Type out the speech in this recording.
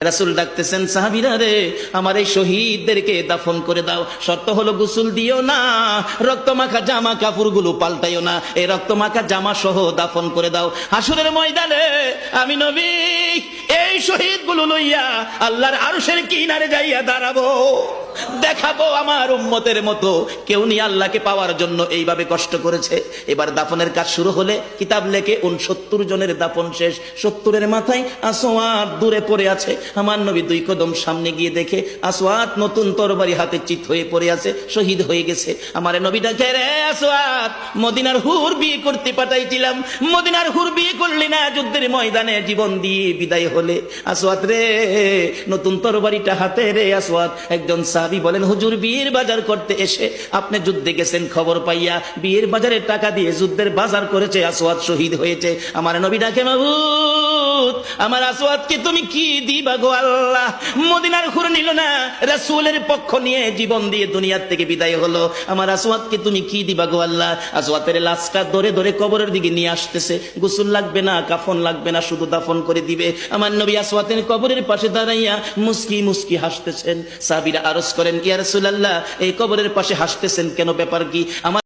রাসূল ডাকতেছেন, সাহাবীরা রে, আমার এই শহীদদেরকে দাফন করে দাও। শর্ত হলো গোসল দিও না, রক্তমাখা জামা কাপড়গুলো পাল্টাইও না, এই রক্তমাখা জামা সহ দাফন করে দাও। হাসরের ময়দানে আমি নবী এই শহীদগুলো লইয়া আল্লাহর আরশের কিনারে যাইয়া দাঁড়াবো, দেখাবো আমার উম্মতের মতো কেউ নিয়ে আল্লাহকে পাওয়ার জন্য এইভাবে কষ্ট করেছে। এবার দাফনের কাজ শুরু হলে কিতাব লেখে 69 জনের দাফন শেষ। 70-এর মাথায় আসওয়াদ দূরে পড়ে আছে। আমার নবী 2 কদম সামনে গিয়ে দেখে আসওয়াদ নতুন তরবারি হাতে চিত হয়ে পড়ে আছে, শহীদ হয়ে গেছে। আমার নবী ডাকে, রে আসওয়াদ, মদিনার হুর বিয়ে করতে পাঠাইছিলাম, মদিনার হুর বিয়ে করলি না, যুদ্ধের ময়দানে জীবন দিয়ে বিদায় হলে। আসওয়াদ রে, নতুন তরবারিটা হাতে রে। আসওয়াদ একজন সাহাবী বলেন, হুজুর বিয়ের বাজার করতে এসে আপনি যুদ্ধে গেছেন, খবর পাইয়া বিয়ের বাজারের টাকা দিয়ে যুদ্ধের বাজার করেছে, আসওয়াদ শহীদ হয়েছে। আমার নবী ডাকে, মাবুদ, আমার আসওয়াদকে তুমি কি দিবা গো আল্লাহ? মদিনার হুর নিল না, রাসূলের পক্ষ নিয়ে জীবন দিয়ে দুনিয়ার থেকে বিদায় হলো, আমার আসওয়াদকে তুমি কি দিবা গো আল্লাহ? আসওয়াদের লাশটা ধরে ধরে কবরের দিকে নিয়ে আসতেছে। গোসল লাগবে না, কাফন লাগবে না, শুধু দাফন করে দিবে। আমার নবী আসওয়াদের কবরের পাশে দাঁড়াইয়া মুস্কি মুস্কি হাসতেছেন। সাহাবীরা আরজ করেন, ইয়া রাসূলুল্লাহ, এই কবরের পাশে হাসতেছেন কেন, ব্যাপার কি? আমার